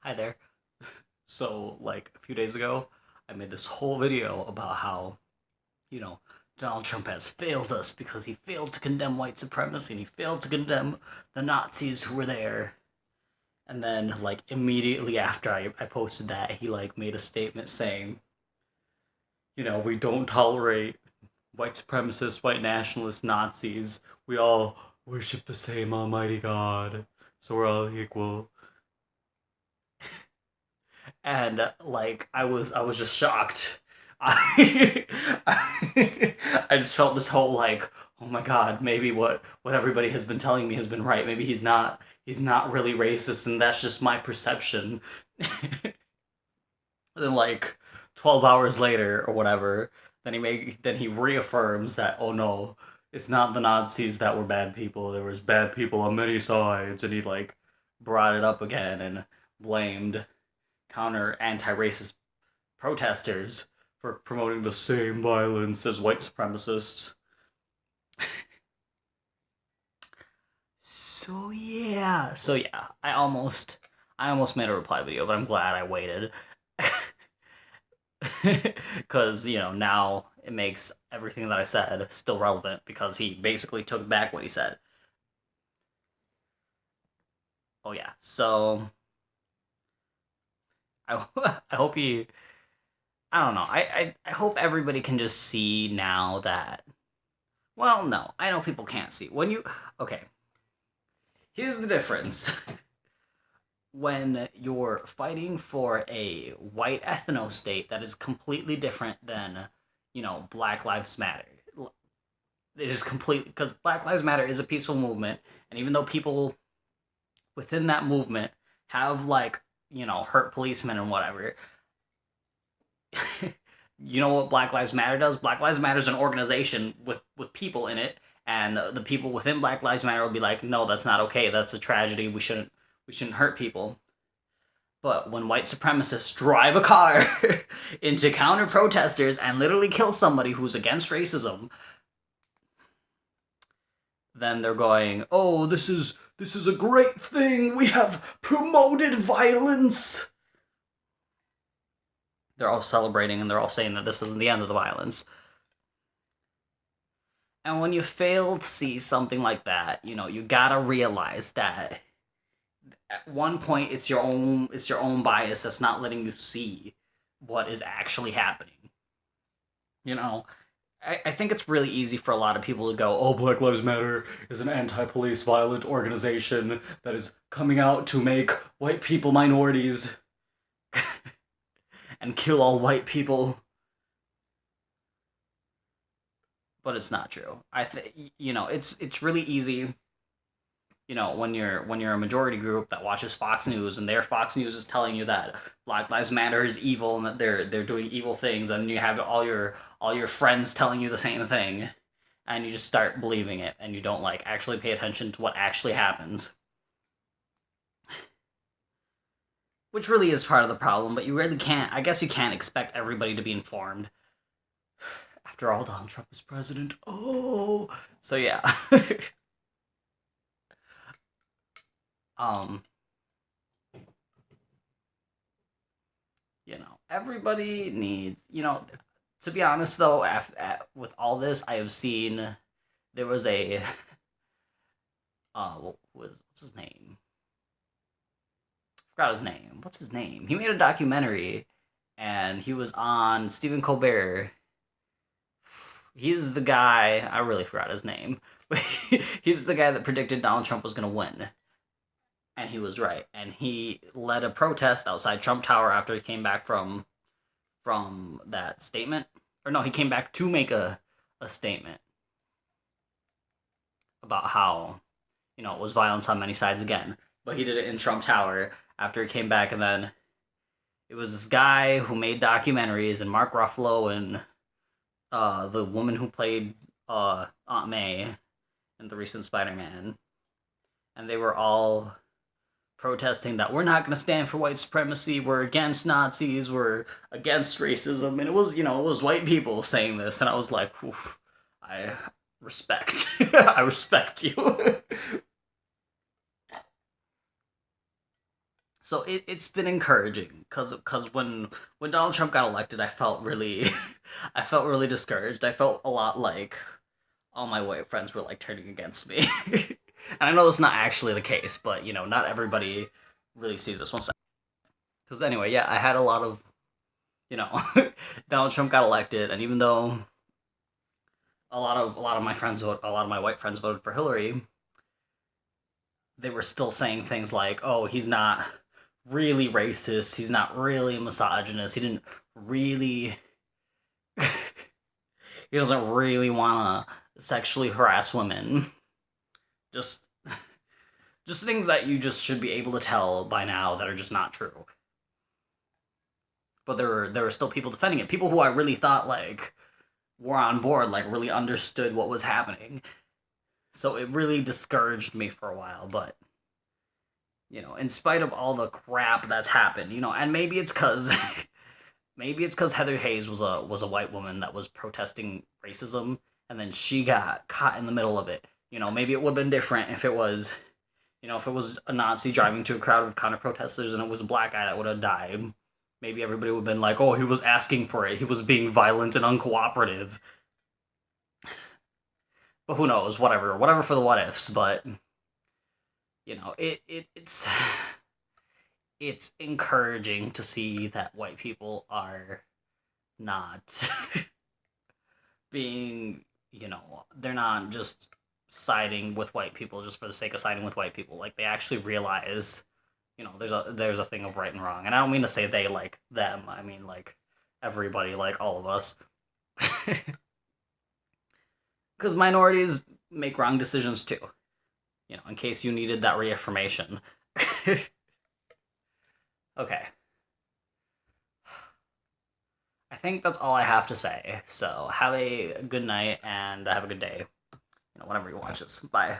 Hi there. So, like a few days ago, I made this whole video about how, you know, Donald Trump has failed us because he failed to condemn white supremacy and he failed to condemn the Nazis who were there. And then, like, immediately after I posted that, he, like, made a statement saying, we don't tolerate white supremacists, white nationalists, Nazis. We all worship the same Almighty God, so we're all equal. And like I was just shocked. I I just felt this whole like, oh my god, maybe what everybody has been telling me has been right. Maybe he's not really racist, and that's just my perception. Then like 12 hours later or whatever, then he reaffirms that, oh no, it's not the Nazis that were bad people. There was bad people on many sides, and he like brought it up again and blamed counter anti-racist protesters for promoting the same violence as white supremacists. So yeah, I almost made a reply video, but I'm glad I waited. Because now it makes everything that I said still relevant because he basically took back what he said. Oh yeah, so I I hope he I don't know. I hope everybody can just see now that, well, no, I know people can't see. Okay, here's the difference. When you're fighting for a white ethno state that is completely different than, Black Lives Matter. It is completely, because Black Lives Matter is a peaceful movement, and even though people within that movement have, like, hurt policemen and whatever, you know what Black Lives Matter does? Black Lives Matter is an organization with people in it, and the people within Black Lives Matter will be like, no, that's not okay. That's a tragedy. We shouldn't hurt people. But when white supremacists drive a car into counter protesters and literally kill somebody who's against racism, then they're going, "Oh, this is a great thing. We have promoted violence." They're all celebrating and they're all saying that this isn't the end of the violence. And when you fail to see something like that, you gotta realize that at one point it's your own bias that's not letting you see what is actually happening. You know, I think it's really easy for a lot of people to go, "Oh, Black Lives Matter is an anti-police violent organization that is coming out to make white people minorities and kill all white people." But it's not true. I think it's really easy. When you're a majority group that watches Fox News and their Fox News is telling you that Black Lives Matter is evil and that they're doing evil things, and you have all your friends telling you the same thing, and you just start believing it, and you don't like actually pay attention to what actually happens, which really is part of the problem. But you really can't. I guess you can't expect everybody to be informed. After all, Donald Trump is president. Oh, so yeah. um, everybody needs. To be honest though, with all this, I have seen there was a what's his name? Forgot his name. What's his name? He made a documentary, and he was on Stephen Colbert. He's the guy. I really forgot his name, but he's the guy that predicted Donald Trump was gonna win, and he was right. And he led a protest outside Trump Tower after he came back from that statement. Or no, he came back to make a statement about how, it was violence on many sides again. But he did it in Trump Tower after he came back, and then it was this guy who made documentaries, and Mark Ruffalo, and the woman who played Aunt May in the recent Spider-Man, and they were all protesting that we're not going to stand for white supremacy, we're against Nazis, we're against racism, and it was white people saying this, and I was like, I respect, I respect you. So it's been encouraging because when Donald Trump got elected, I felt really I felt really discouraged. I felt a lot like all my white friends were like turning against me. And I know that's not actually the case, but not everybody really sees this one. Because anyway, yeah, I had a lot of you know Donald Trump got elected, and even though a lot of my friends a lot of my white friends voted for Hillary, they were still saying things like, "Oh, he's not really racist. He's not really a misogynist. He didn't really he doesn't really want to sexually harass women." Just just things that you just should be able to tell by now that are just not true. But there were still people defending it. People who I really thought like were on board, like really understood what was happening. So it really discouraged me for a while, but in spite of all the crap that's happened, and maybe it's cuz Heather Hayes was a white woman that was protesting racism, and then she got caught in the middle of it. Maybe it would have been different if it was if it was a Nazi driving to a crowd of counter protesters and it was a black guy that would have died. Maybe everybody would have been like, "Oh, he was asking for it. He was being violent and uncooperative." But who knows? Whatever for the what ifs. But it's encouraging to see that white people are not being they're not just siding with white people just for the sake of siding with white people. Like they actually realize there's a thing of right and wrong, and I don't mean to say they like them. I mean like everybody, like all of us, because minorities make wrong decisions too. In case you needed that reaffirmation. Okay. I think that's all I have to say. So have a good night and have a good day. Whenever you watch this. Bye.